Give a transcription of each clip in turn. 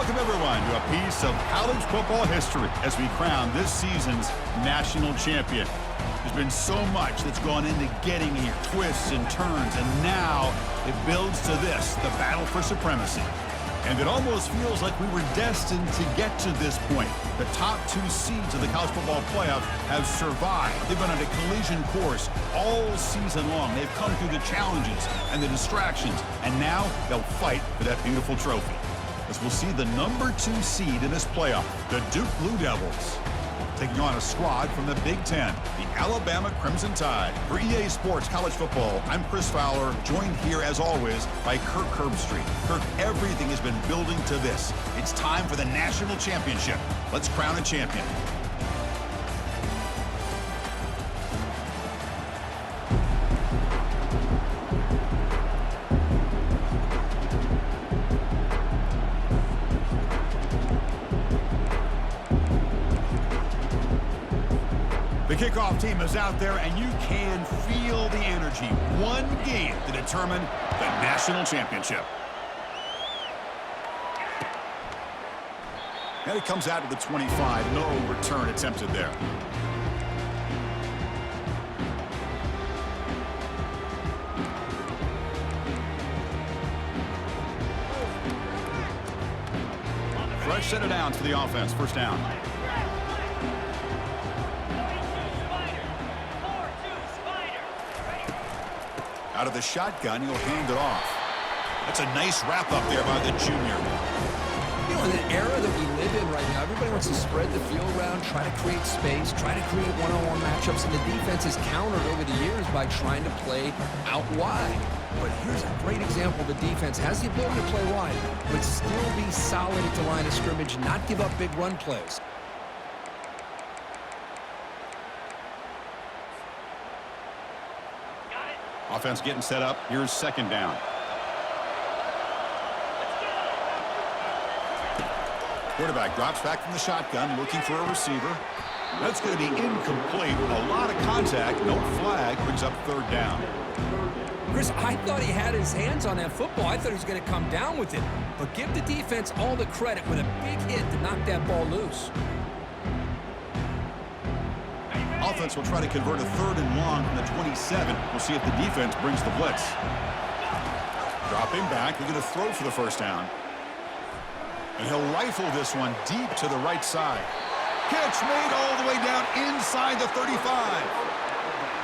Welcome, everyone, to a piece of college football history as we crown this season's national champion. There's been so much that's gone into getting here, twists and turns, and now it builds to this, the battle for supremacy. And it almost feels like we were destined to get to this point. The top two seeds of the college football playoff have survived. They've been on a collision course all season long. They've come through the challenges and the distractions, and now they'll fight for that beautiful trophy. As we'll see the number 2 seed in this playoff, the Duke Blue Devils, taking on a squad from the Big Ten, the Alabama Crimson Tide. For EA Sports College Football, I'm Chris Fowler, joined here as always by Kirk Herbstreit. Kirk, everything has been building to this. It's time for the national championship. Let's crown a champion. The kickoff team is out there, and you can feel the energy. One game to determine the national championship. And it comes out to the 25. No return attempted there. Fresh set of downs for the offense. First down. Out of the shotgun, he'll hand it off. That's a nice wrap up there by the junior. You know, in the era that we live in right now, everybody wants to spread the field around, try to create space, try to create one-on-one matchups, and the defense has countered over the years by trying to play out wide. But here's a great example. The defense has the ability to play wide, but still be solid at the line of scrimmage, not give up big run plays. Offense getting set up. Here's second down. Quarterback drops back from the shotgun, looking for a receiver. That's going to be incomplete. A lot of contact. No flag. Brings up third down. Chris, I thought he had his hands on that football. I thought he was going to come down with it. But give the defense all the credit with a big hit to knock that ball loose. Offense will try to convert a third and long from the 27. We'll see if the defense brings the blitz. Dropping back, they're going to throw for the first down. And he'll rifle this one deep to the right side. Catch made all the way down inside the 35.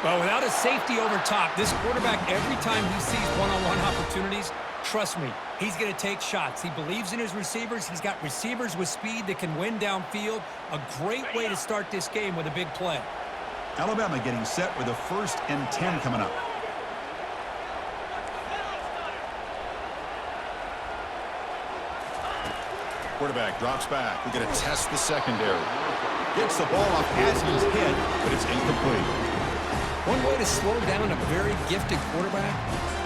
Well, without a safety over top, this quarterback, every time he sees one-on-one opportunities, trust me, he's going to take shots. He believes in his receivers. He's got receivers with speed that can win downfield. A great way to start this game with a big play. Alabama getting set with a 1st and 10 coming up. Quarterback drops back. We're going to test the secondary. Gets the ball off as he's hit, but it's incomplete. One way to slow down a very gifted quarterback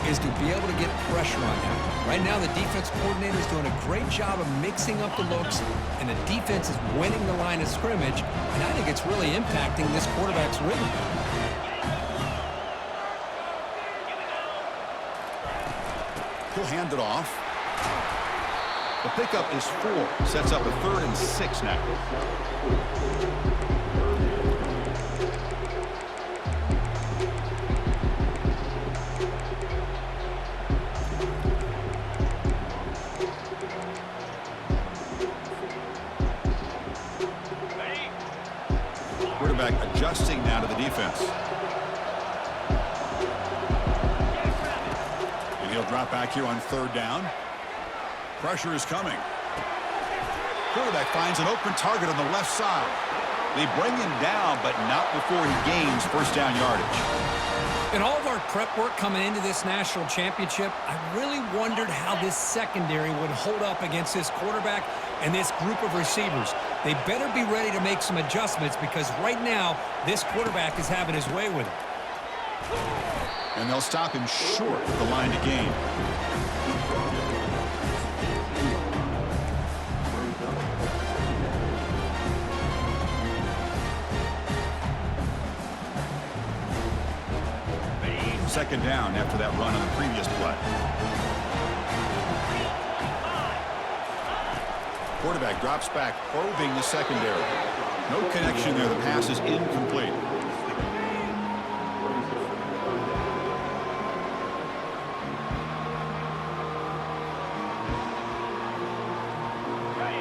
is to be able to get pressure on him. Right now, the defense coordinator is doing a great job of mixing up the looks, and the defense is winning the line of scrimmage, and I think it's really impacting this quarterback's rhythm. He'll hand it off. The pickup is 4. Sets up a 3rd and 6 now. Quarterback adjusting now to the defense. And he'll drop back here on 3rd down. Pressure is coming. Quarterback finds an open target on the left side. They bring him down, but not before he gains first down yardage. In all of our prep work coming into this national championship, I really wondered how this secondary would hold up against this quarterback and this group of receivers. They better be ready to make some adjustments because right now, this quarterback is having his way with it. And they'll stop him short of the line to gain. Second down after that run on the previous play. Quarterback drops back, probing the secondary. No connection there. The pass is incomplete.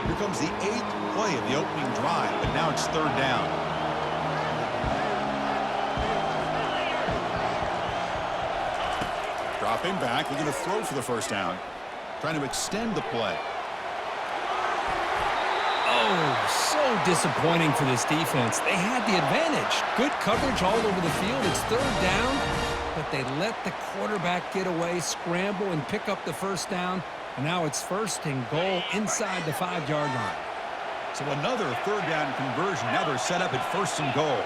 Here comes the 8th play of the opening drive, but now it's 3rd down. Dropping back, looking to throw for the 1st down. Trying to extend the play. Oh, so disappointing for this defense. They had the advantage. Good coverage all over the field. It's 3rd down, but they let the quarterback get away, scramble, and pick up the 1st down. And now it's 1st and goal inside the 5-yard line. So another 3rd down conversion. Now they're set up at 1st and goal.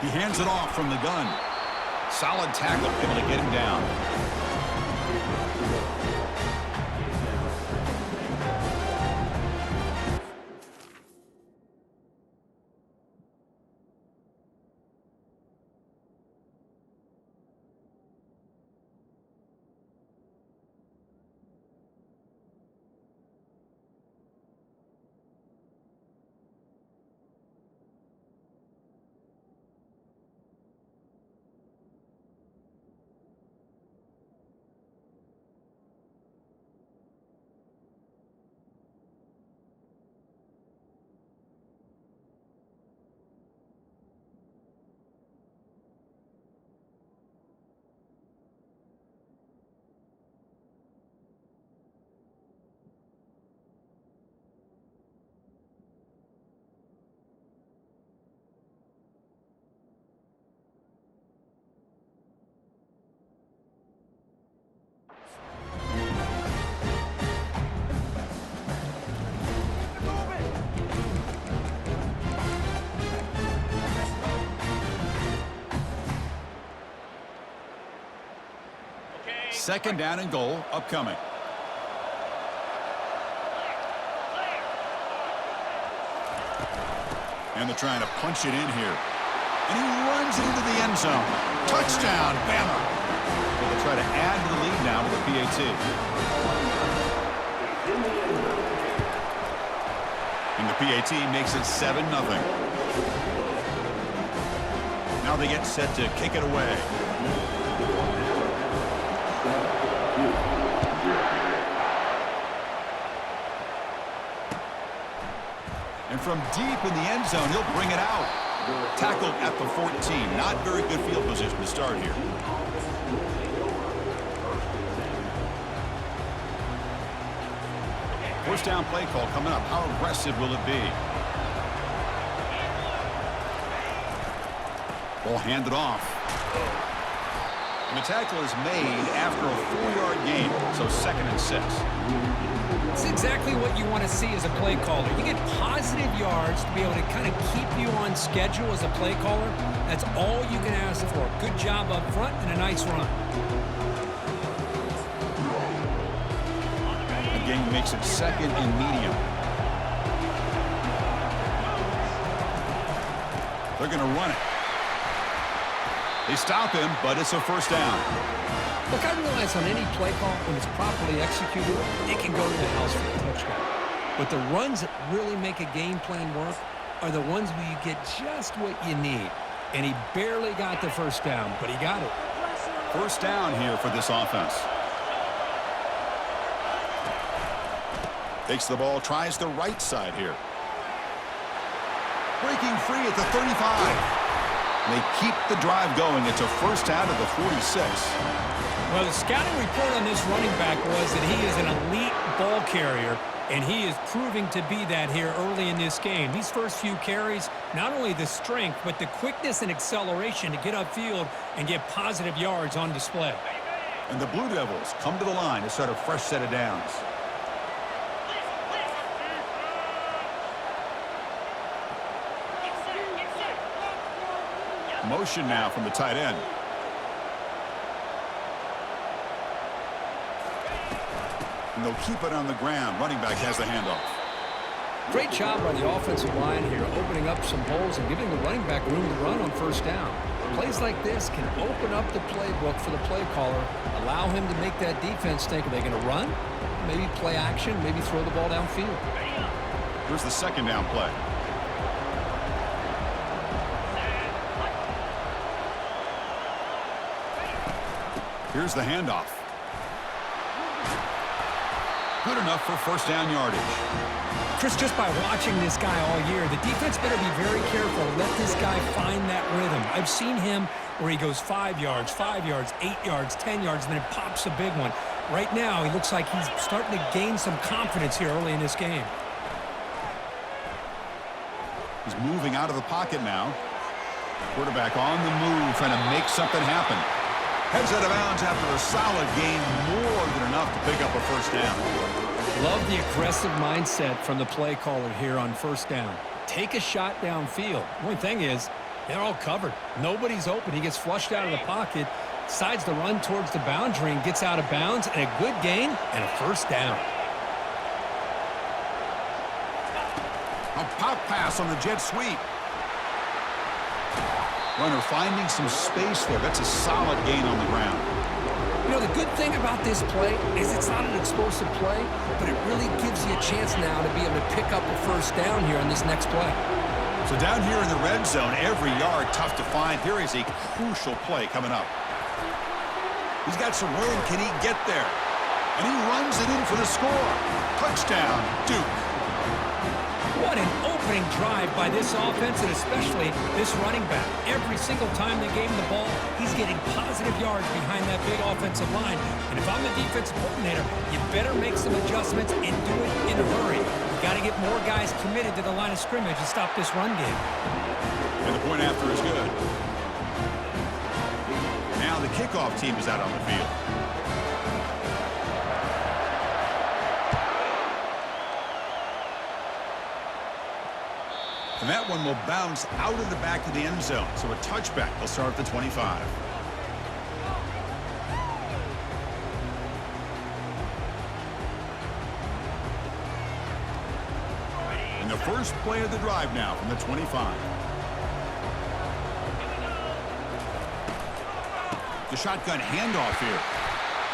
He hands it off from the gun. Solid tackle, able to get him down. Second down and goal upcoming. And they're trying to punch it in here. And he runs it into the end zone. Touchdown, Bama. So they'll try to add to the lead now with a PAT. And the PAT makes it 7-0. Now they get set to kick it away. And from deep in the end zone, he'll bring it out. Tackled at the 14. Not very good field position to start here. First down play call coming up. How aggressive will it be? Ball handed off. And the tackle is made after a 4-yard gain, so 2nd and 6. It's exactly what you want to see as a play caller. You get positive yards to be able to kind of keep you on schedule as a play caller. That's all you can ask for. Good job up front and a nice run. Again, makes it 2nd and medium. They're going to run it. They stop him, but it's a 1st down. Look, I realize on any play call, when it's properly executed, it can go to the house for a touchdown. But the runs that really make a game plan work are the ones where you get just what you need. And he barely got the 1st down, but he got it. 1st down here for this offense. Takes the ball, tries the right side here. Breaking free at the 35. They keep the drive going. It's a 1st out of the 46. Well, the scouting report on this running back was that he is an elite ball carrier, and he is proving to be that here early in this game. These first few carries, not only the strength, but the quickness and acceleration to get upfield and get positive yards on display. And the Blue Devils come to the line to start a fresh set of downs. Motion now from the tight end. And they'll keep it on the ground. Running back has the handoff. Great job by the offensive line here, opening up some holes and giving the running back room to run on 1st down. Plays like this can open up the playbook for the play caller, allow him to make that defense think, are they going to run maybe play action, maybe throw the ball downfield. Here's the second down play. Here's the handoff. Good enough for first down yardage. Chris, just by watching this guy all year, the defense better be very careful. Let this guy find that rhythm. I've seen him where he goes 5 yards, 8 yards, 10 yards, and then it pops a big one. Right now, he looks like he's starting to gain some confidence here early in this game. He's moving out of the pocket now. Quarterback on the move, trying to make something happen. Heads out of bounds after a solid gain, more than enough to pick up a first down. Love the aggressive mindset from the play caller here on first down. Take a shot downfield. One thing is, they're all covered. Nobody's open. He gets flushed out of the pocket, decides to run towards the boundary and gets out of bounds, and a good gain and a first down. A pop pass on the jet sweep. Runner finding some space there. That's a solid gain on the ground. You know, the good thing about this play is it's not an explosive play, but it really gives you a chance now to be able to pick up a first down here on this next play. So down here in the red zone, every yard tough to find. Here is a crucial play coming up. He's got some room. Can he get there? And he runs it in for the score. Touchdown, Duke. What an opening drive by this offense, and especially this running back. Every single time they gave him the ball, he's getting positive yards behind that big offensive line. And if I'm the defensive coordinator, you better make some adjustments and do it in a hurry. You got to get more guys committed to the line of scrimmage and stop this run game. And the point after is good. Now the kickoff team is out on the field. And that one will bounce out of the back of the end zone. So a touchback. They'll start at the 25. And the first play of the drive now from the 25. The shotgun handoff here.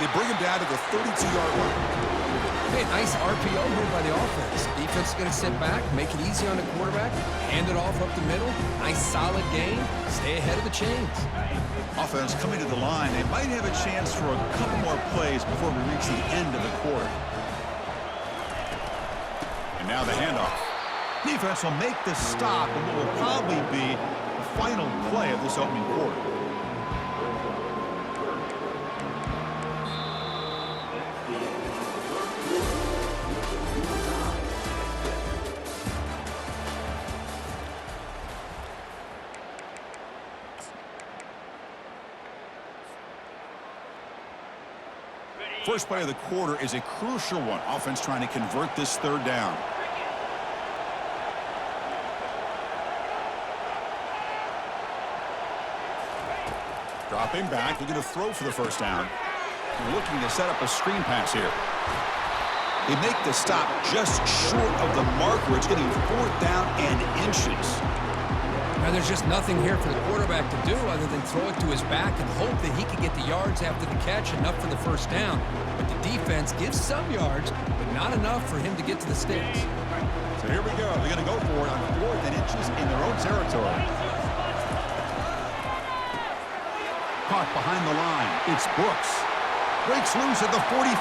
They bring him down to the 32-yard line. Hey, nice RPO here by the offense. Defense is going to sit back, make it easy on the quarterback, hand it off up the middle. Nice solid gain. Stay ahead of the chains. Offense coming to the line. They might have a chance for a couple more plays before we reach the end of the quarter. And now the handoff. Defense will make the stop and what will probably be the final play of this opening quarter. First play of the quarter is a crucial one. Offense trying to convert this third down. Dropping back, looking to throw for the first down. Looking to set up a screen pass here. They make the stop just short of the marker. It's getting fourth down and inches. Now, there's just nothing here for the quarterback to do other than throw it to his back and hope that he can get the yards after the catch, enough for the first down. But the defense gives some yards, but not enough for him to get to the sticks. So here we go. They're going to go for it on fourth and inches in their own territory. Caught behind the line. It's Brooks. Breaks loose at the 45.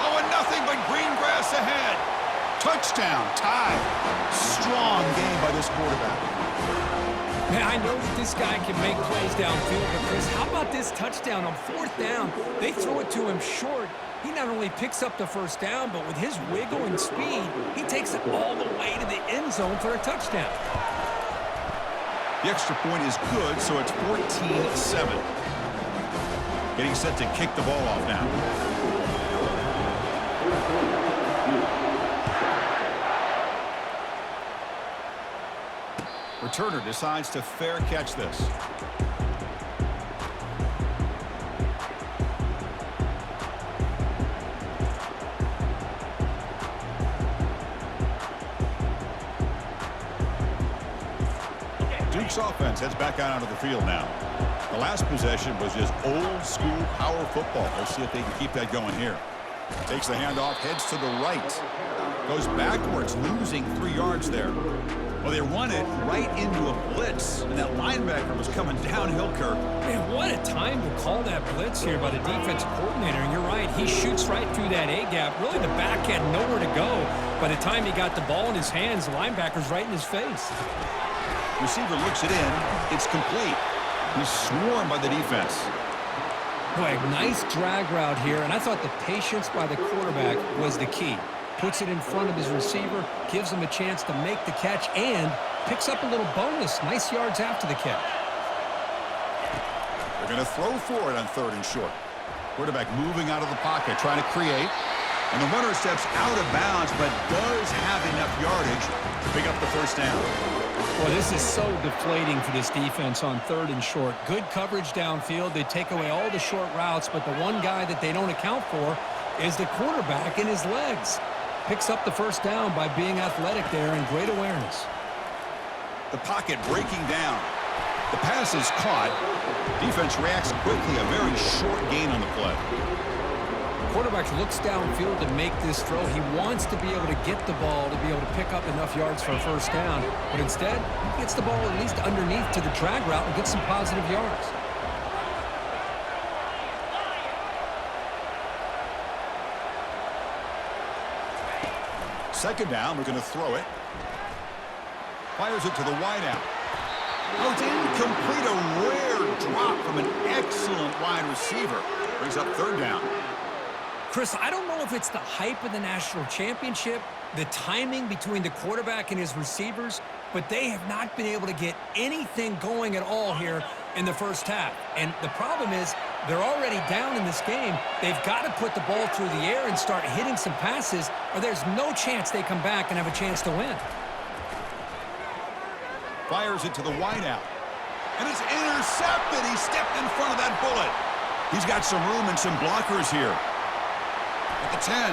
Oh, and nothing but green grass ahead. Touchdown, tie. Strong game by this quarterback. Man, I know that this guy can make plays downfield, but Chris, how about this touchdown on fourth down? They throw it to him short. He not only picks up the first down, but with his wiggle and speed, he takes it all the way to the end zone for a touchdown. The extra point is good, so it's 14-7. Getting set to kick the ball off now. Returner decides to fair catch this. Duke's offense heads back out onto the field now. The last possession was just old school power football. Let's see if they can keep that going here. Takes the handoff, heads to the right. Goes backwards, losing 3 yards there. Well, they run it right into a blitz, and that linebacker was coming downhill, Kirk. Man, what a time to call that blitz here by the defensive coordinator. And you're right, he shoots right through that A-gap. Really, the back had nowhere to go. By the time he got the ball in his hands, the linebacker's right in his face. Receiver looks it in. It's complete. He's swarmed by the defense. Boy, nice drag route here, and I thought the patience by the quarterback was the key. Puts it in front of his receiver, gives him a chance to make the catch, and picks up a little bonus. Nice yards after the catch. They're going to throw for it on 3rd and short. Quarterback moving out of the pocket, trying to create. And the runner steps out of bounds, but does have enough yardage to pick up the first down. Well, this is so deflating for this defense on 3rd and short. Good coverage downfield. They take away all the short routes, but the one guy that they don't account for is the quarterback and his legs. Picks up the first down by being athletic there and great awareness. The pocket breaking down. The pass is caught. Defense reacts quickly. A very short gain on the play. Quarterback looks downfield to make this throw. He wants to be able to get the ball to be able to pick up enough yards for a first down. But instead, he gets the ball at least underneath to the drag route and gets some positive yards. Second down, we're going to throw it. Fires it to the wideout. Oh, it's incomplete. A rare drop from an excellent wide receiver. Brings up 3rd down. Chris, I don't know if it's the hype of the national championship, the timing between the quarterback and his receivers, but they have not been able to get anything going at all here in the first half. And the problem is they're already down in this game. They've got to put the ball through the air and start hitting some passes, or there's no chance they come back and have a chance to win. Fires it to the wideout. And it's intercepted. He stepped in front of that bullet. He's got some room and some blockers here. At the 10.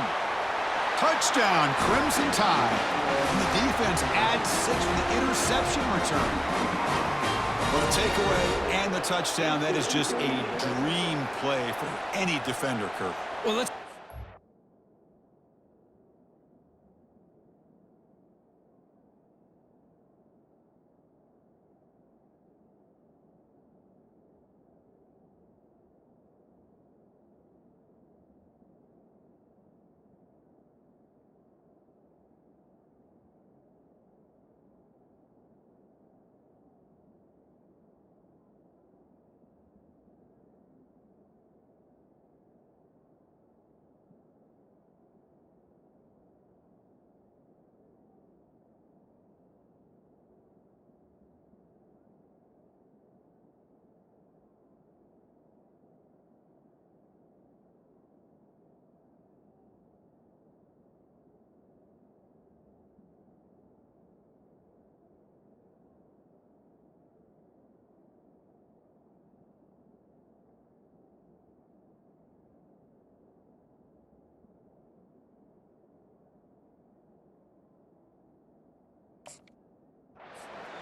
Touchdown, Crimson Tide. And the defense adds 6 with the interception return. Well, the takeaway and the touchdown, that is just a dream play for any defender, Kirk. Well, let's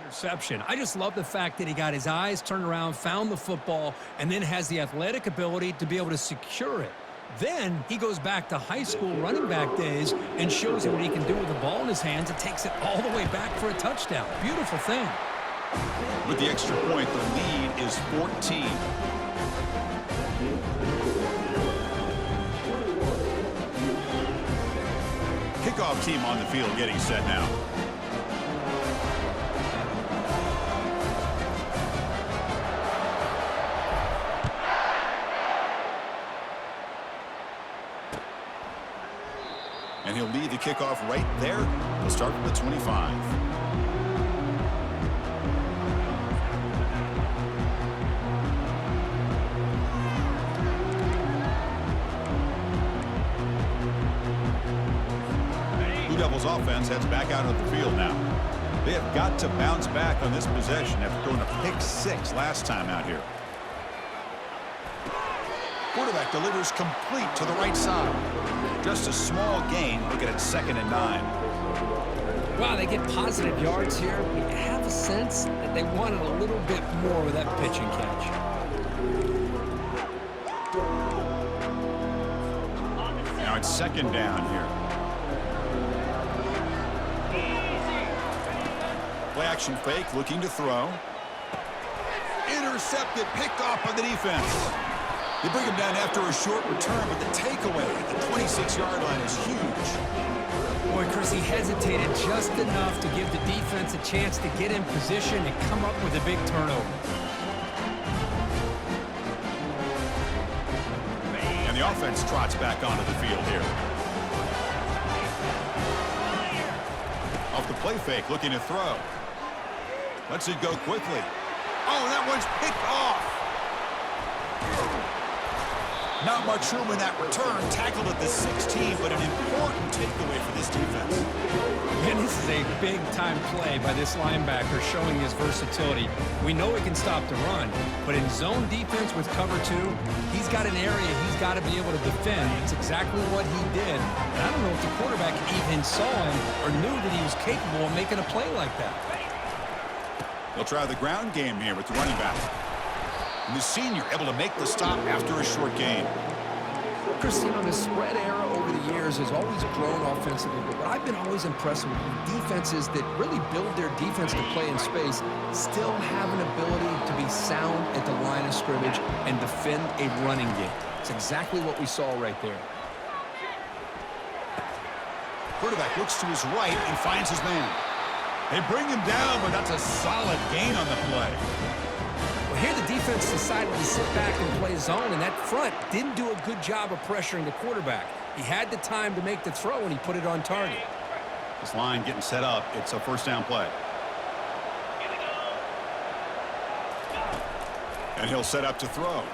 interception. I just love the fact that he got his eyes turned around, found the football, and then has the athletic ability to be able to secure it. Then he goes back to high school running back days and shows you what he can do with the ball in his hands and takes it all the way back for a touchdown. Beautiful thing. With the extra point, the lead is 14. Kickoff team on the field getting set now. And he'll lead the kickoff right there. He'll start from the 25. Blue Devils offense heads back out of the field now. They have got to bounce back on this possession after throwing a pick 6 last time out here. Quarterback delivers complete to the right side. Just a small gain. Looking at 2nd and 9. Wow, they get positive yards here. We have a sense that they wanted a little bit more with that pitch and catch. It's second down here. Play action fake, looking to throw. Intercepted, picked off by the defense. They bring him down after a short return, but the takeaway at the 26-yard line is huge. Boy, Chris, he hesitated just enough to give the defense a chance to get in position and come up with a big turnover. And the offense trots back onto the field here. Off the play fake, looking to throw. Lets it go quickly. Oh, that one's picked off. Not much room in that return. Tackled at the 16, but an important takeaway for this defense. And this is a big-time play by this linebacker showing his versatility. We know he can stop the run, but in zone defense with cover 2, he's got an area he's got to be able to defend. It's exactly what he did. And I don't know if the quarterback even saw him or knew that he was capable of making a play like that. They'll try the ground game here with the running back. And the senior able to make the stop after a short gain. Chris, you know, the spread era over the years has always grown offensively, but what I've been always impressed with defenses that really build their defense to play in space still have an ability to be sound at the line of scrimmage and defend a running game. It's exactly what we saw right there. Quarterback looks to his right and finds his man. They bring him down, but that's a solid gain on the play. Well, here the defense decided to sit back and play zone, and that front didn't do a good job of pressuring the quarterback. He had the time to make the throw, and he put it on target. This line getting set up. It's a first down play. And he'll set up to throw.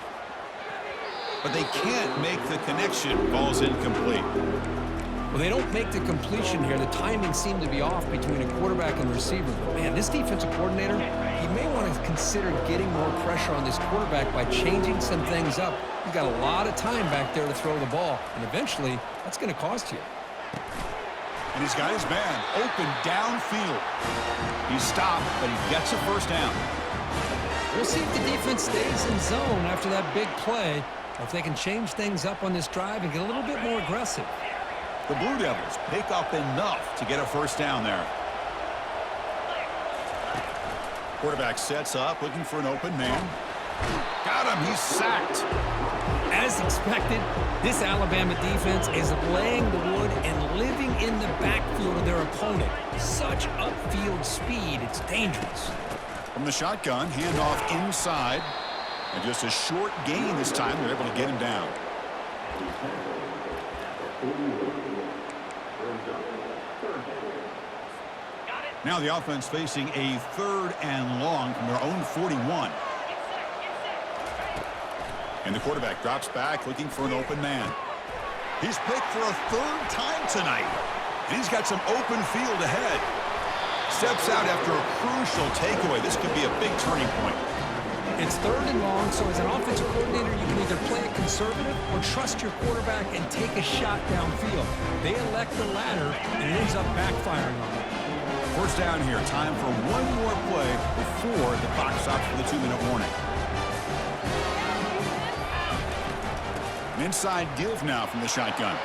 But they can't make the connection. Ball's incomplete. Well, they don't make the completion here. The timing seemed to be off between a quarterback and receiver. But man, this defensive coordinator, he may want to consider getting more pressure on this quarterback by changing some things up. He's got a lot of time back there to throw the ball, and eventually that's going to cost you. And he's got his man open downfield. He's stopped, but he gets a first down. We'll see if the defense stays in zone after that big play, or if they can change things up on this drive and get a little bit more aggressive. The Blue Devils pick up enough to get a first down there. Quarterback sets up, looking for an open man. Got him. He's sacked. As expected, this Alabama defense is laying the wood and living in the backfield of their opponent. Such upfield speed, it's dangerous. From the shotgun, handoff inside. And just a short gain this time. They're able to get him down. Now the offense facing a 3rd and long from their own 41. And the quarterback drops back looking for an open man. He's picked for a 3rd time tonight. And he's got some open field ahead. Steps out after a crucial takeaway. This could be a big turning point. It's 3rd and long, so as an offensive coordinator, you can either play it conservative or trust your quarterback and take a shot downfield. They elect the latter, and it ends up backfiring on them. First down here. Time for one more play before the clock stops for the 2-minute warning. An inside give now from the shotgun.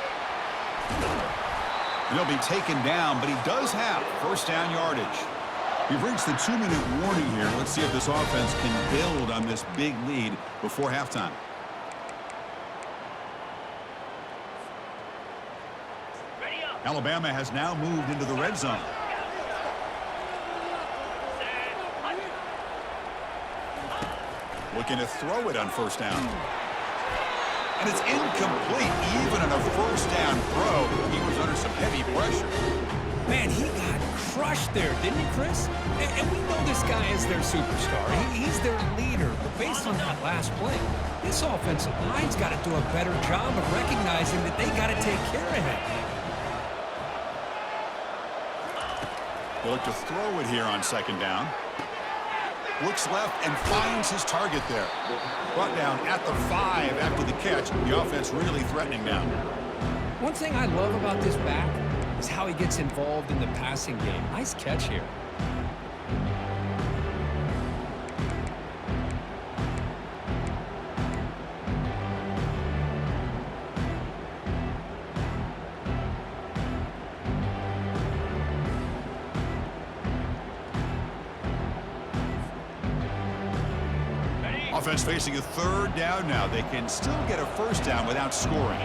And he'll be taken down, but he does have first down yardage. We've reached the 2-minute warning here. Let's see if this offense can build on this big lead before halftime. Alabama has now moved into the red zone. Looking to throw it on first down. And it's incomplete. Even on a first down throw, he was under some heavy pressure. Man, he got crushed there, didn't he, Chris? And we know this guy is their superstar. He's their leader. But based on that last play, this offensive line's got to do a better job of recognizing that they got to take care of him. They look to throw it here on second down. Looks left and finds his target there. Brought down at the 5 after the catch. The offense really threatening now. One thing I love about this back is how he gets involved in the passing game. Nice catch here. Offense facing a third down now. They can still get a first down without scoring.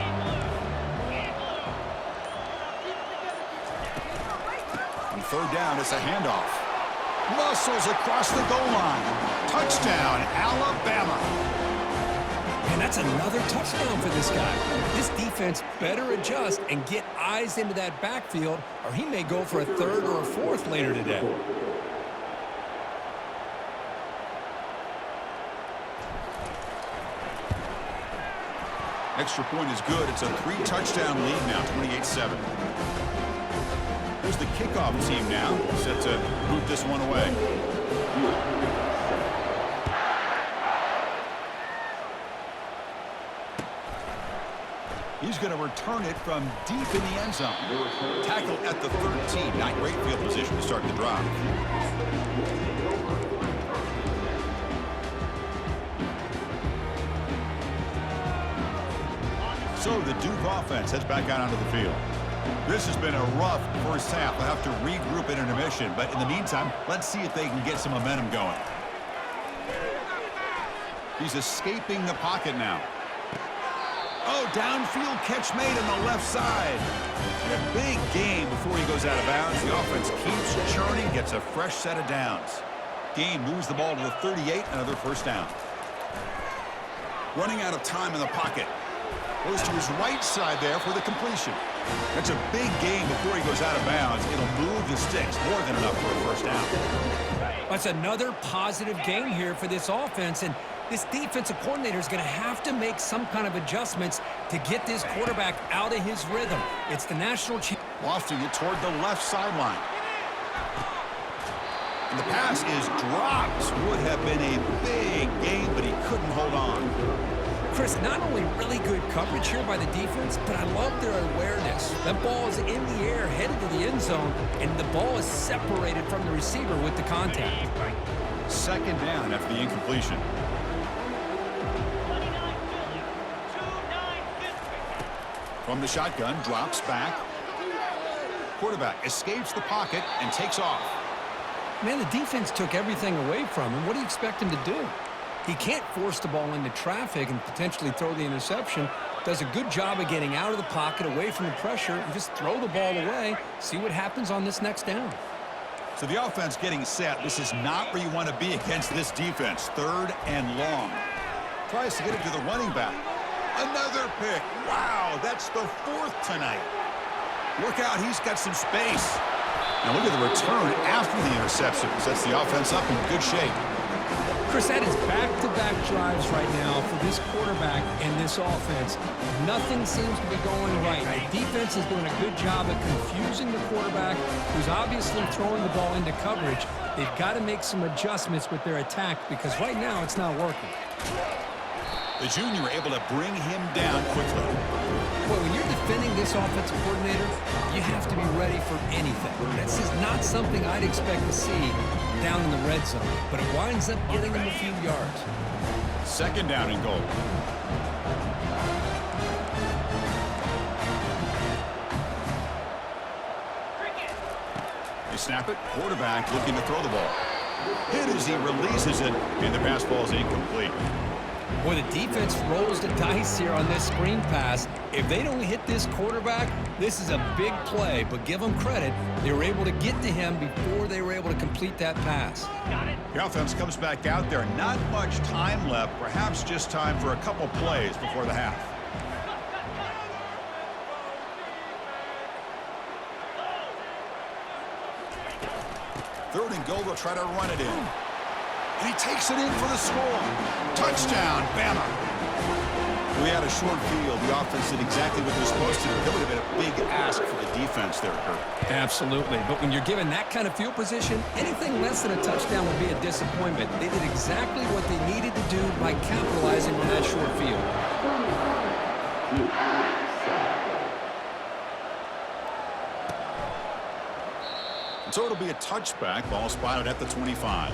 On third down, it's a handoff. Muscles across the goal line. Touchdown, Alabama. And that's another touchdown for this guy. This defense better adjust and get eyes into that backfield, or he may go for a third or a fourth later today. Extra point is good. It's a 3-touchdown lead now, 28-7. Here's the kickoff team now, set to boot this one away. He's going to return it from deep in the end zone. Tackle at the 13. Not great field position to start the drive. So the Duke offense heads back out onto the field. This has been a rough first half. They'll have to regroup at intermission, but in the meantime, let's see if they can get some momentum going. He's escaping the pocket now. Oh, downfield catch made on the left side. And a big gain before he goes out of bounds. The offense keeps churning, gets a fresh set of downs. Gain moves the ball to the 38, another first down. Running out of time in the pocket. Goes to his right side there for the completion. That's a big gain before he goes out of bounds. It'll move the sticks, more than enough for a first down. That's another positive game here for this offense, and this defensive coordinator is going to have to make some kind of adjustments to get this quarterback out of his rhythm. It's the national champion. Lofting it toward the left sideline. And the pass is dropped. Would have been a big gain, but he couldn't hold on. Chris, not only really good coverage here by the defense, but I love their awareness. That ball is in the air, headed to the end zone, and the ball is separated from the receiver with the contact. Second down after the incompletion. From the shotgun, drops back. Quarterback escapes the pocket and takes off. Man, the defense took everything away from him. What do you expect him to do? He can't force the ball into traffic and potentially throw the interception. Does a good job of getting out of the pocket, away from the pressure, and just throw the ball away. See what happens on this next down. So the offense getting set. This is not where you want to be against this defense. Third and long. Tries to get it to the running back. Another pick. Wow, that's the fourth tonight. Look out, he's got some space. Now look at the return after the interception. Sets the offense up in good shape. Chris, that is back-to-back drives right now for this quarterback and this offense. Nothing seems to be going right. The defense is doing a good job of confusing the quarterback, who's obviously throwing the ball into coverage. They've got to make some adjustments with their attack because right now it's not working. The junior able to bring him down quickly. Boy, when you're defending this offensive coordinator, you have to be ready for anything. This is not something I'd expect to see down in the red zone, but it winds up getting him a few yards. Second down and goal. They snap it. Quarterback looking to throw the ball. Hit as he releases it, and the pass ball is incomplete. Boy, the defense rolls the dice here on this screen pass. If they don't hit this quarterback, this is a big play, but give them credit. They were able to get to him before they were able to complete that pass. The offense comes back out there. Not much time left, perhaps just time for a couple plays before the half. Third and goal, they'll try to run it in. And he takes it in for the score. Touchdown, Bama. We had a short field. The offense did exactly what they're supposed to do. That would have been a big ask for the defense there, Kurt. Absolutely. But when you're given that kind of field position, anything less than a touchdown would be a disappointment. They did exactly what they needed to do by capitalizing on that short field. So it'll be a touchback. Ball spotted at the 25.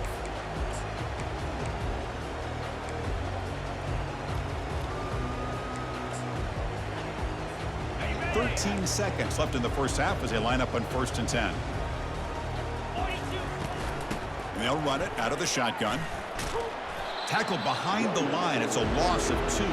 "13 seconds left in the first half as they line up on 1st and 10. And they'll run it out of the shotgun. Tackled behind the line. It's a loss of 2.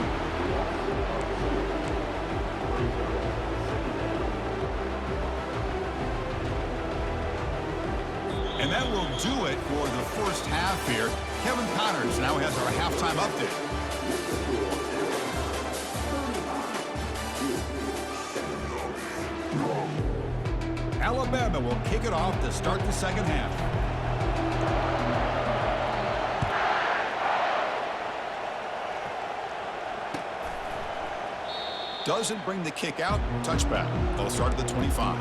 And that will do it for the first half here. Kevin Connors now has our halftime update. Alabama will kick it off to start the second half. Doesn't bring the kick out. Touchback. They'll start at the 25.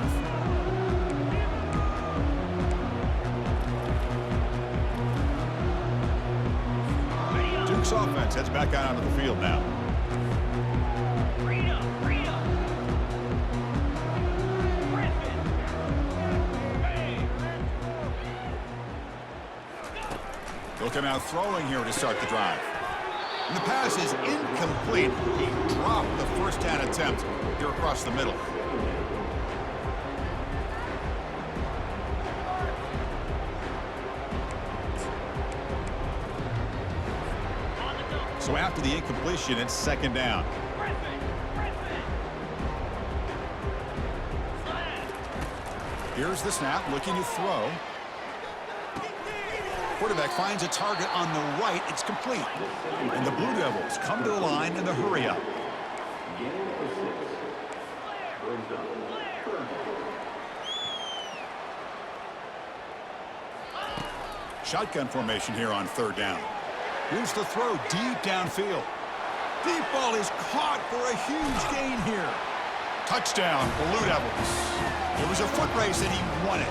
Duke's offense heads back out onto the field now. They'll come out throwing here to start the drive. And the pass is incomplete. He dropped the first down attempt here across the middle. So after the incompletion, it's second down. Here's the snap, looking to throw. Quarterback finds a target on the right. It's complete. And the Blue Devils come to the line in the hurry up. Shotgun formation here on third down. Here's the throw deep downfield. Deep ball is caught for a huge gain here. Touchdown, Blue Devils. It was a foot race and he won it.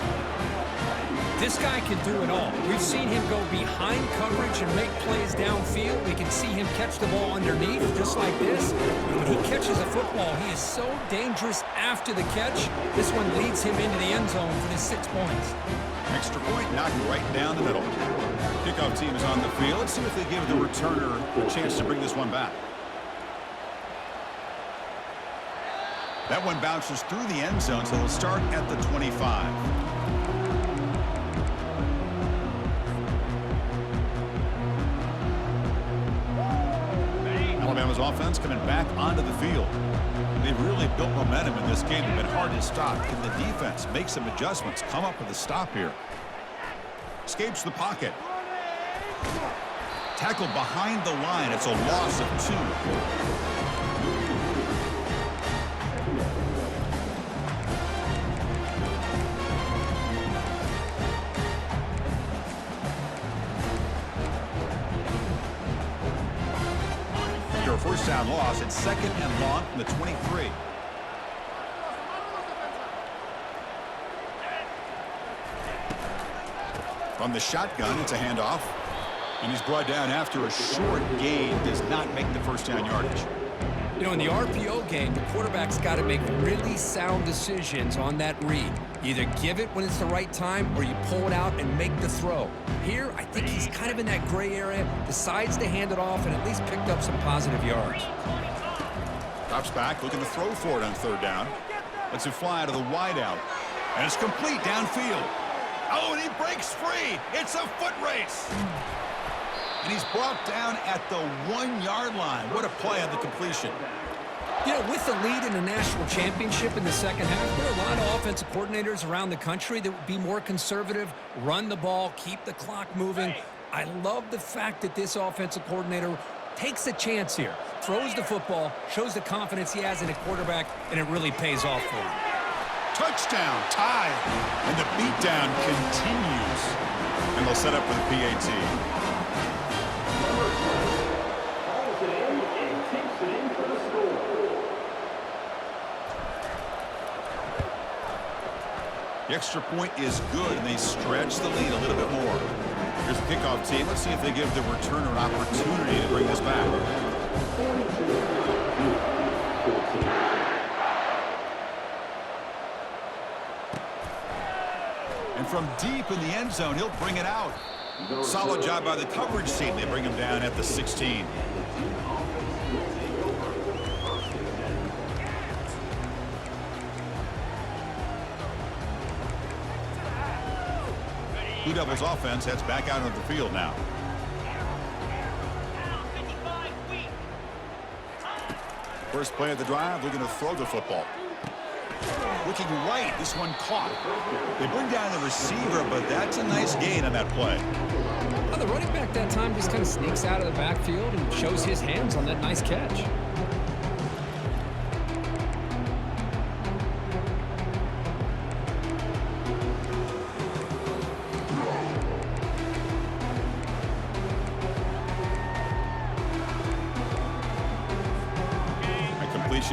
This guy can do it all. We've seen him go behind coverage and make plays downfield. We can see him catch the ball underneath, just like this. And when he catches a football, he is so dangerous after the catch. This one leads him into the end zone for the 6 points. Extra point knocked right down the middle. Kickoff team is on the field. Let's see if they give the returner a chance to bring this one back. That one bounces through the end zone, so they'll start at the 25. Alabama's offense coming back onto the field. They've really built momentum in this game. They've been hard to stop. Can the defense make some adjustments, come up with a stop here? Escapes the pocket. Tackled behind the line. It's a loss of 2. First down loss. It's second and long from the 23. From the shotgun, it's a handoff. And he's brought down after a short gain. Does not make the first down yardage. You know, in the RPO game, the quarterback's got to make really sound decisions on that read. You either give it when it's the right time or you pull it out and make the throw. Here, I think he's kind of in that gray area, decides to hand it off and at least picked up some positive yards. Drops back, looking to throw for it on third down. Lets it fly to the wideout. And it's complete downfield. Oh, and he breaks free. It's a foot race. And he's brought down at the 1-yard line. What a play on the completion. You know, with the lead in the national championship in the second half, there are a lot of offensive coordinators around the country that would be more conservative, run the ball, keep the clock moving. I love the fact that this offensive coordinator takes a chance here, throws the football, shows the confidence he has in a quarterback, and it really pays off for him. Touchdown, tied, and the beatdown continues. And they'll set up for the PAT. The extra point is good, and they stretch the lead a little bit more. Here's the kickoff team. Let's see if they give the returner an opportunity to bring this back. And from deep in the end zone, he'll bring it out. Solid job by the coverage team. They bring him down at the 16. Blue Devils offense heads back out of the field now. First play of the drive, they're going to throw the football. Looking right, this one caught. They bring down the receiver, but that's a nice gain on that play. Well, the running back that time just kind of sneaks out of the backfield and shows his hands on that nice catch.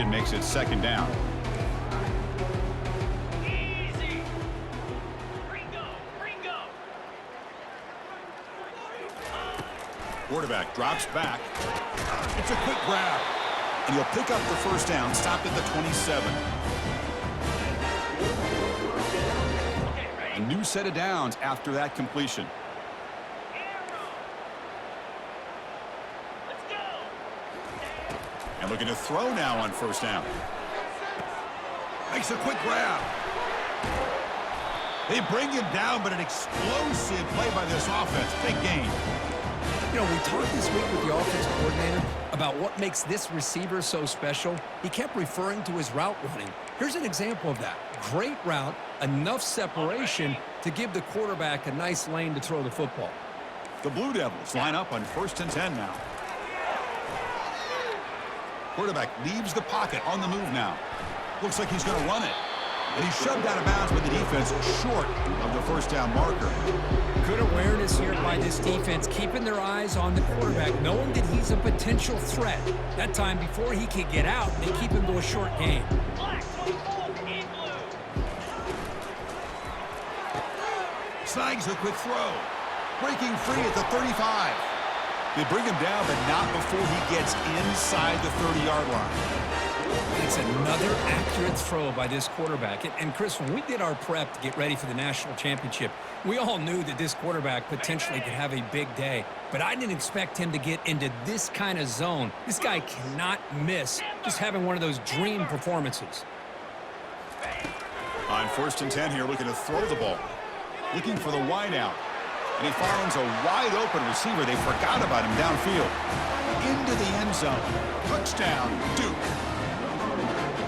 Makes it second down. Easy. Ringo. Quarterback drops back. It's a quick grab. And he'll pick up the first down, stopped at the 27. A new set of downs after that completion. And looking to throw now on first down. Makes a quick grab. They bring him down, but an explosive play by this offense. Big gain. You know, we talked this week with the offensive coordinator about what makes this receiver so special. He kept referring to his route running. Here's an example of that. Great route, enough separation to give the quarterback a nice lane to throw the football. The Blue Devils line up on 1st and 10 now. Quarterback leaves the pocket on the move now. Looks like he's going to run it. And he's shoved out of bounds by the defense short of the first down marker. Good awareness here by this defense, keeping their eyes on the quarterback, knowing that he's a potential threat. That time before he could get out, they keep him to a short game. Black 24 in blue. Snags a quick throw. Breaking free at the 35. They bring him down, but not before he gets inside the 30-yard line. It's another accurate throw by this quarterback. And Chris, when we did our prep to get ready for the national championship, we all knew that this quarterback potentially could have a big day. But I didn't expect him to get into this kind of zone. This guy cannot miss just having one of those dream performances. On 1st and 10 here, looking to throw the ball. Looking for the wide out. And he finds a wide-open receiver. They forgot about him downfield. Into the end zone. Touchdown, Duke.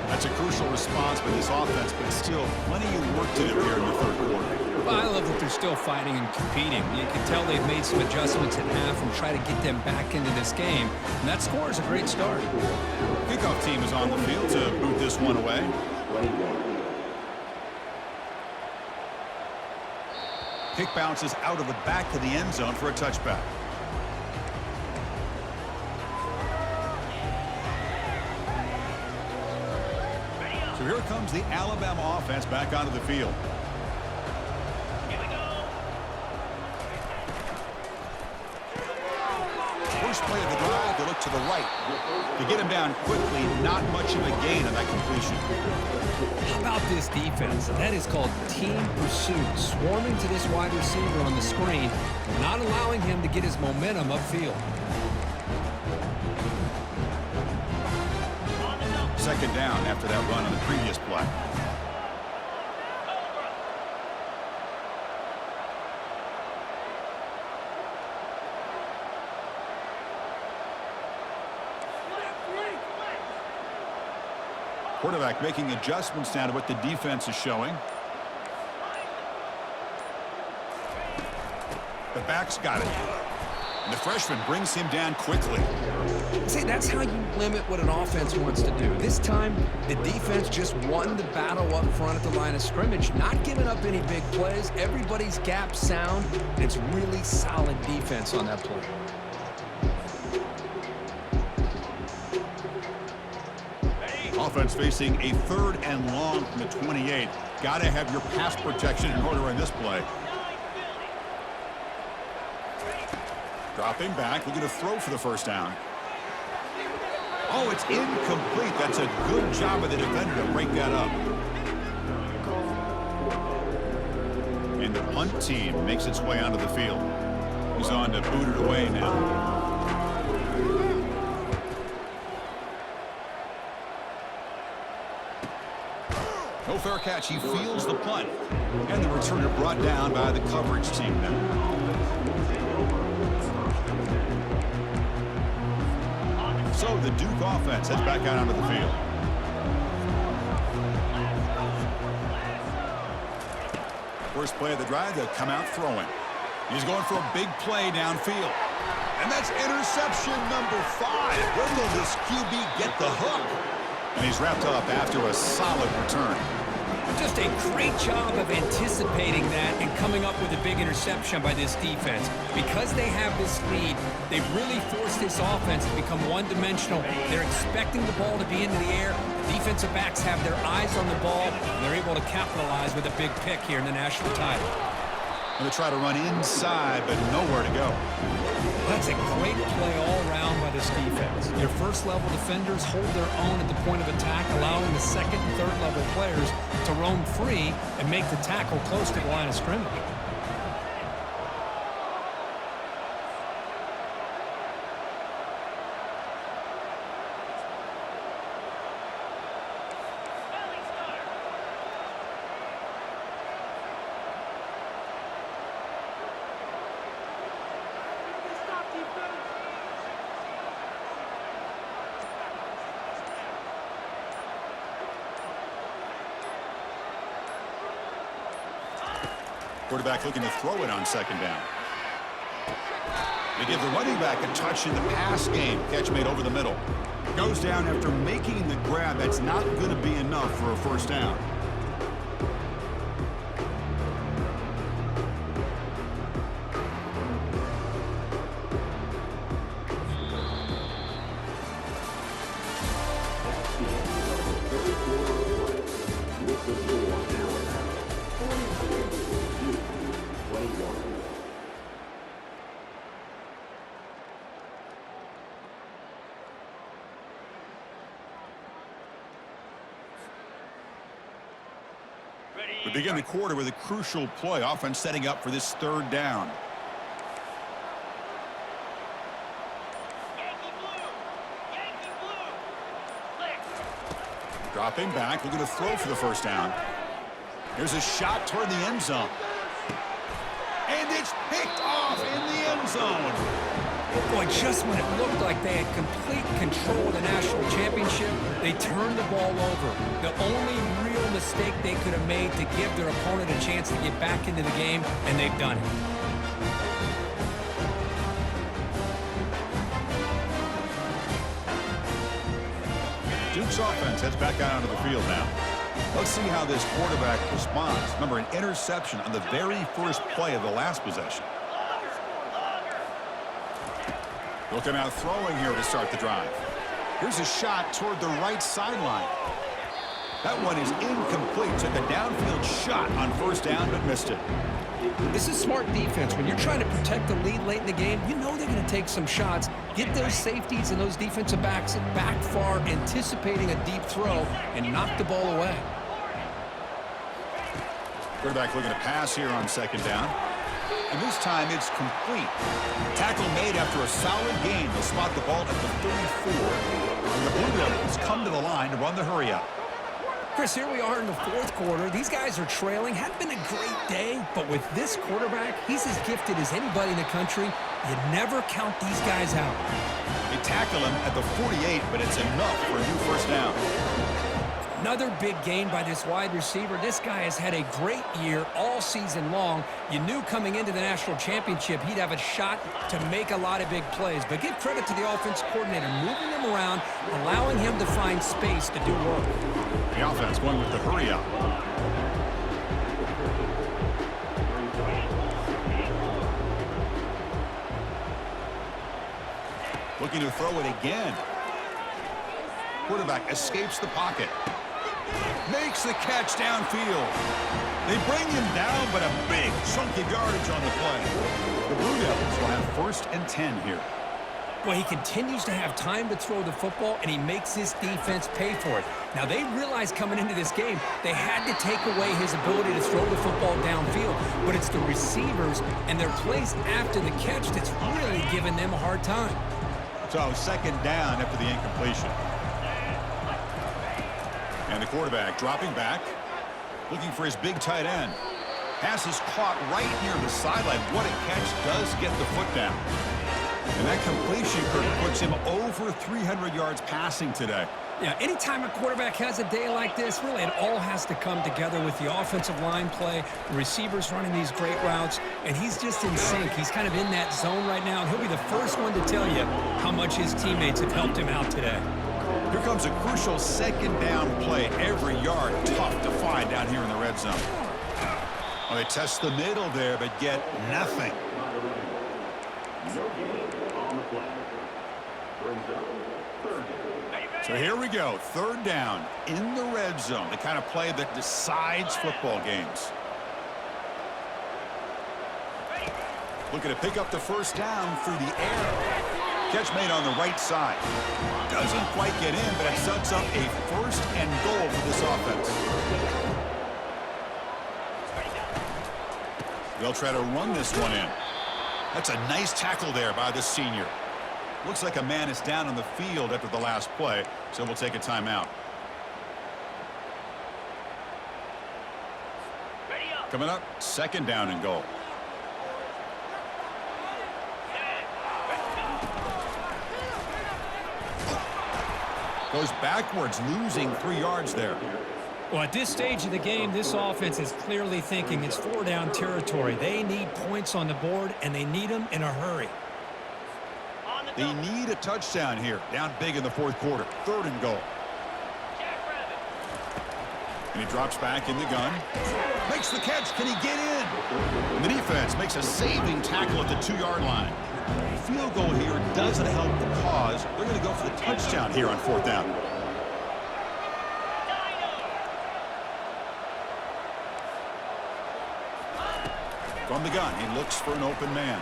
That's a crucial response by this offense, but still plenty of work to do here in the third quarter. Well, I love that they're still fighting and competing. You can tell they've made some adjustments at half and try to get them back into this game. And that score is a great start. Kickoff team is on the field to boot this one away. Kick bounces out of the back of the end zone for a touchback. So here comes the Alabama offense back onto the field. Here we go. First play of the drive, they look to the right. To get him down quickly, not much of a gain on that completion. How about this defense? That is called team pursuit. Swarming to this wide receiver on the screen, not allowing him to get his momentum upfield. Second down after that run on the previous play. Quarterback making adjustments now to what the defense is showing. The back's got it. And the freshman brings him down quickly. See, that's how you limit what an offense wants to do. This time, the defense just won the battle up front at the line of scrimmage, not giving up any big plays. Everybody's gap sound, and it's really solid defense on that play. Offense facing a 3rd and long from the 28. Got to have your pass protection in order in this play. Dropping back, looking to throw for the first down. Oh, it's incomplete. That's a good job of the defender to break that up. And the punt team makes its way onto the field. He's on to boot it away now. No fair catch. He fields the punt. And the returner brought down by the coverage team now. So the Duke offense heads back out onto the field. First play of the drive, they'll come out throwing. He's going for a big play downfield. And that's interception number 5. Where will this QB get the hook? And he's wrapped up after a solid return. Just a great job of anticipating that and coming up with a big interception by this defense. Because they have this lead, they've really forced this offense to become one-dimensional. They're expecting the ball to be into the air. The defensive backs have their eyes on the ball, and they're able to capitalize with a big pick here in the national title. Going to try to run inside, but nowhere to go. That's a great play all around by this defense. Your first-level defenders hold their own at the point of attack, allowing the second and third-level players to roam free and make the tackle close to the line of scrimmage. Quarterback looking to throw it on second down. They give the running back a touch in the pass game. Catch made over the middle. Goes down after making the grab. That's not going to be enough for a first down. We begin the quarter with a crucial play. Offense setting up for this third down. Dropping back, looking to throw for the first down. Here's a shot toward the end zone. And it's picked off in the end zone. Boy, just when it looked like they had complete control of the national championship, they turned the ball over. The only real mistake they could have made to give their opponent a chance to get back into the game, and they've done it. Duke's offense heads back out onto the field now. Let's see how this quarterback responds. Remember, an interception on the very first play of the last possession. He'll come out throwing here to start the drive. Here's a shot toward the right sideline. That one is incomplete. Took a downfield shot on first down, but missed it. This is smart defense. When you're trying to protect the lead late in the game, you know they're going to take some shots. Get those safeties and those defensive backs back far, anticipating a deep throw, and knock the ball away. Quarterback looking to pass here on second down. And this time it's complete. Tackle made after a solid gain. They'll spot the ball at the 34. And the Blue Devils come to the line to run the hurry-up. Chris, here we are in the fourth quarter. These guys are trailing. Hadn't been a great day, but with this quarterback, he's as gifted as anybody in the country. You never count these guys out. They tackle him at the 48, but it's enough for a new first down. Another big gain by this wide receiver. This guy has had a great year all season long. You knew coming into the national championship he'd have a shot to make a lot of big plays. But give credit to the offensive coordinator, moving him around, allowing him to find space to do work. The offense going with the hurry-up. Looking to throw it again. Quarterback escapes the pocket. Makes the catch downfield. They bring him down, but a big chunk of yardage on the play. The Blue Devils will have 1st and 10 here. Well, he continues to have time to throw the football, and he makes his defense pay for it. Now, they realized coming into this game they had to take away his ability to throw the football downfield, but it's the receivers and their plays after the catch that's really giving them a hard time. So, second down after the incompletion. And the quarterback dropping back, looking for his big tight end. Pass is caught right near the sideline. What a catch, does get the foot down. And that completion, Kirk, puts him over 300 yards passing today. Yeah, anytime a quarterback has a day like this, really it all has to come together with the offensive line play, the receivers running these great routes, and he's just in sync. He's kind of in that zone right now, and he'll be the first one to tell you how much his teammates have helped him out today. Here comes a crucial second down play. Every yard tough to find down here in the red zone. Well, they test the middle there, but get nothing. So here we go, third down in the red zone, the kind of play that decides football games. Looking to pick up the first down through the air. Catch made on the right side. Doesn't quite get in, but it sets up a first and goal for this offense. They'll try to run this one in. That's a nice tackle there by the senior. Looks like a man is down on the field after the last play, so we'll take a timeout. Coming up, second down and goal. Goes backwards, losing 3 yards there. Well, at this stage of the game, this offense is clearly thinking it's four-down territory. They need points on the board, and they need them in a hurry. They need a touchdown here. Down big in the fourth quarter. Third and goal. And he drops back in the gun. Makes the catch. Can he get in? And the defense makes a saving tackle at the 2-yard line. Field goal here doesn't help the cause. They're going to go for the touchdown here on fourth down. From the gun, he looks for an open man.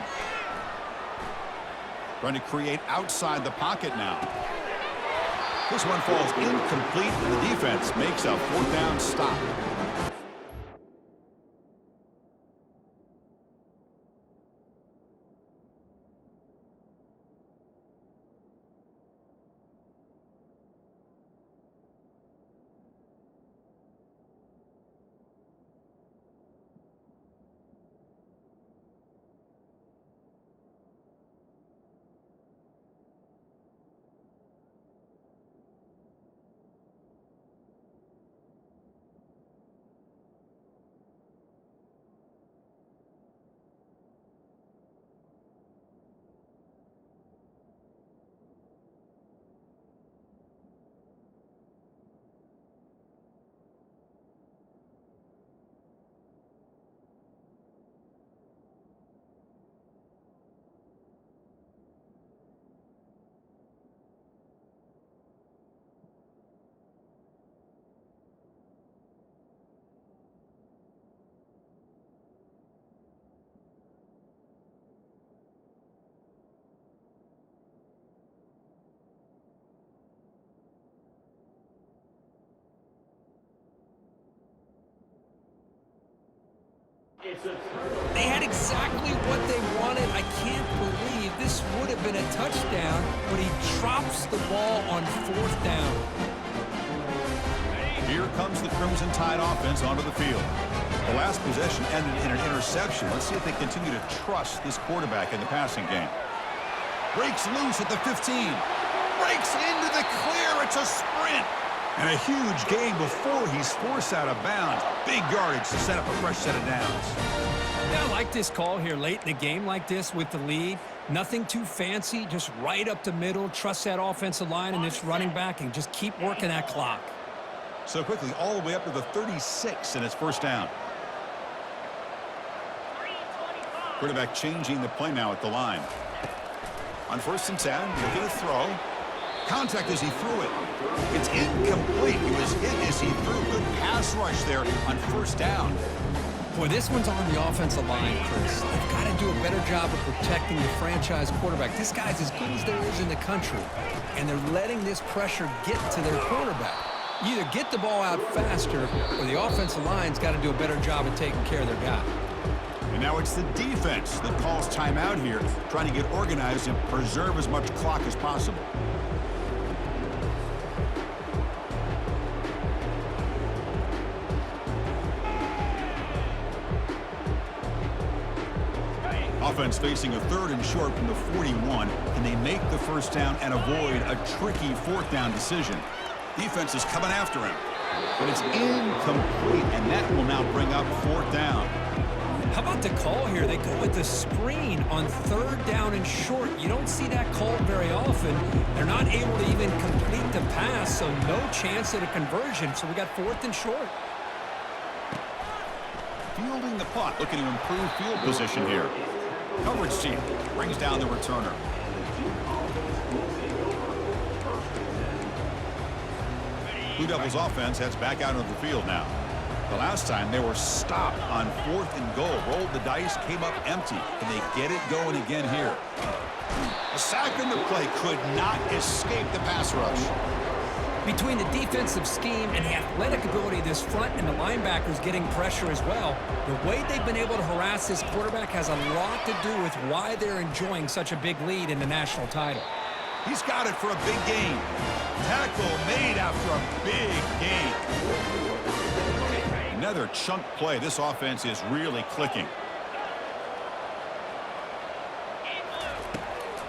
Trying to create outside the pocket now. This one falls incomplete, and the defense makes a fourth down stop. They had exactly what they wanted. I can't believe this would have been a touchdown, but he drops the ball on fourth down. Here comes the Crimson Tide offense onto the field. The last possession ended in an interception. Let's see if they continue to trust this quarterback in the passing game. Breaks loose at the 15. Breaks into the clear. It's a sprint. And a huge gain before he's forced out of bounds. Big yardage to set up a fresh set of downs. Yeah, I like this call here late in the game like this with the lead. Nothing too fancy, just right up the middle. Trust that offensive line and this running back and just keep working that clock. So quickly, all the way up to the 36, and it's first down. Quarterback changing the play now at the line. On first and 10, looking to throw. Contact as he threw it. It's incomplete. He was hit as he threw. Good pass rush there on first down. Boy, this one's on the offensive line, Chris. They've got to do a better job of protecting the franchise quarterback. This guy's as good as there is in the country, and they're letting this pressure get to their quarterback. You either get the ball out faster, or the offensive line's got to do a better job of taking care of their guy. And now it's the defense that calls timeout here, trying to get organized and preserve as much clock as possible. offense facing a 3rd and short from the 41. Can they make the first down and avoid a tricky 4th down decision? Defense is coming after him, but it's incomplete, and that will now bring up 4th down. How about the call here? They go with the screen on 3rd down and short. You don't see that called very often. They're not able to even complete the pass, so no chance at a conversion. So we got 4th and short. Fielding the punt, looking to improve field position here. Coverage team brings down the returner. Blue Devils offense heads back out of the field now. The last time they were stopped on 4th and goal. Rolled the dice, came up empty. Can they get it going again here? A sack in the play could not escape the pass rush. Between the defensive scheme and the athletic ability of this front and the linebackers getting pressure as well, the way they've been able to harass this quarterback has a lot to do with why they're enjoying such a big lead in the national title. He's got it for a big gain. Tackle made after a big gain. Another chunk play. This offense is really clicking.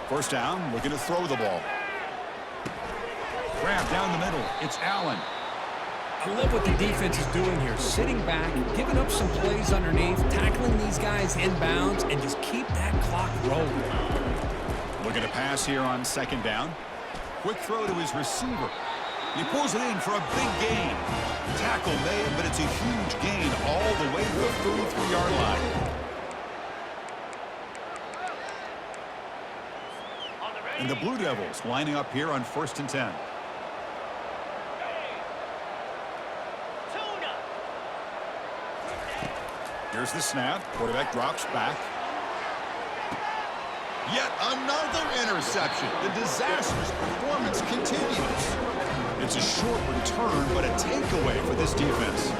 First down, looking to throw the ball. Grab down the middle. It's Allen. I love what the defense is doing here. Sitting back, giving up some plays underneath, tackling these guys inbounds, and just keep that clock rolling. Looking to pass here on 2nd down. Quick throw to his receiver. He pulls it in for a big gain. Tackle made, but it's a huge gain all the way to the 33-yard line. And the Blue Devils lining up here on 1st and 10. Here's the snap. Quarterback drops back. Yet another interception. The disastrous performance continues. It's a short return, but a takeaway for this defense.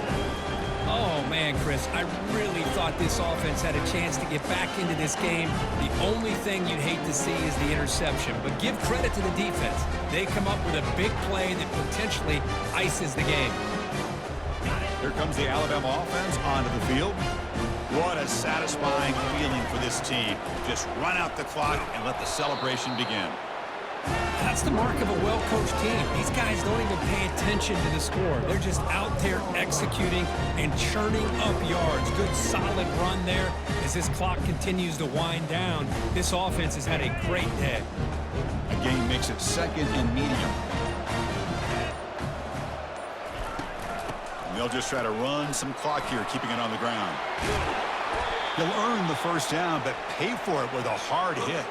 Oh, man, Chris, I really thought this offense had a chance to get back into this game. The only thing you'd hate to see is the interception. But give credit to the defense. They come up with a big play that potentially ices the game. Here comes the Alabama offense onto the field. What a satisfying feeling for this team. Just run out the clock and let the celebration begin. That's the mark of a well-coached team. These guys don't even pay attention to the score. They're just out there executing and churning up yards. Good, solid run there. As this clock continues to wind down, this offense has had a great day. A gain makes it 2nd and medium. And they'll just try to run some clock here, keeping it on the ground. He'll earn the first down, but pay for it with a hard hit.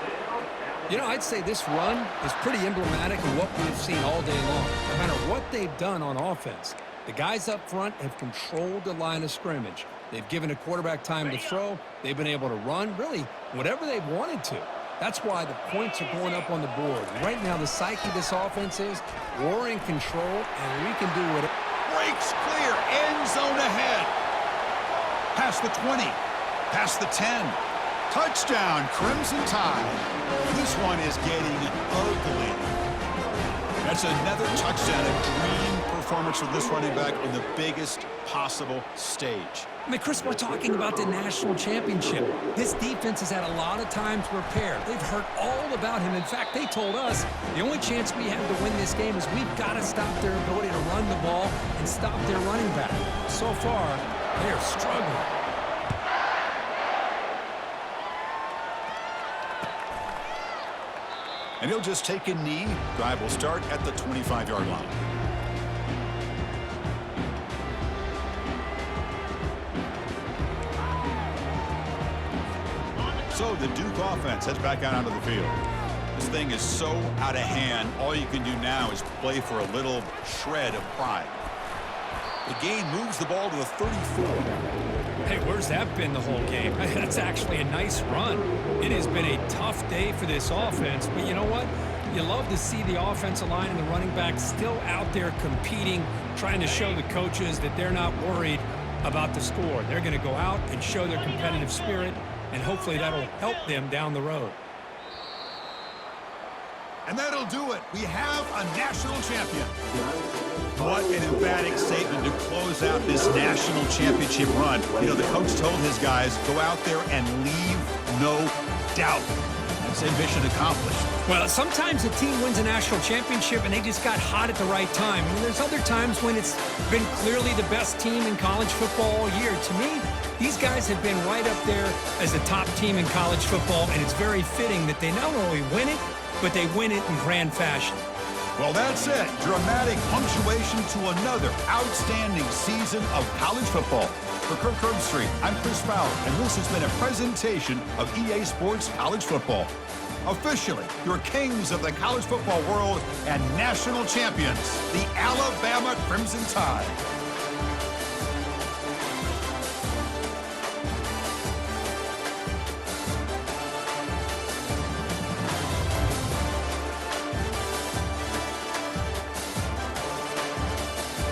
You know, I'd say this run is pretty emblematic of what we've seen all day long. No matter what they've done on offense, the guys up front have controlled the line of scrimmage. They've given a quarterback time to throw. They've been able to run, really, whatever they've wanted to. That's why the points are going up on the board. Right now, the psyche of this offense is we're in control, and we can do it. Breaks clear, end zone ahead. Past the 20, past the 10. Touchdown, Crimson Tide. This one is getting ugly. That's another touchdown, a dream performance for this running back in the biggest possible stage. I mean, Chris, we're talking about the national championship. This defense has had a lot of time to prepare. They've heard all about him. In fact, they told us the only chance we have to win this game is we've got to stop their ability to run the ball and stop their running back. So far, they're struggling. And he'll just take a knee. Drive will start at the 25-yard line. So the Duke offense heads back out onto the field. This thing is so out of hand, all you can do now is play for a little shred of pride. The gain moves the ball to the 34. Hey, where's that been the whole game? That's actually a nice run. It has been a tough day for this offense, but you know what? You love to see the offensive line and the running back still out there competing, trying to show the coaches that they're not worried about the score. They're going to go out and show their competitive spirit, and hopefully that'll help them down the road. And that'll do it. We have a national champion. What an emphatic statement to close out this national championship run. You know, the coach told his guys, go out there and leave no doubt. I'd say mission accomplished. Well, sometimes a team wins a national championship and they just got hot at the right time. And there's other times when it's been clearly the best team in college football all year. To me, these guys have been right up there as the top team in college football, and it's very fitting that they not only win it, but they win it in grand fashion. Well, that's it. Dramatic punctuation to another outstanding season of college football. For Kirk Herbstreit, I'm Chris Fowler, and this has been a presentation of EA Sports College Football. Officially, your kings of the college football world and national champions, the Alabama Crimson Tide.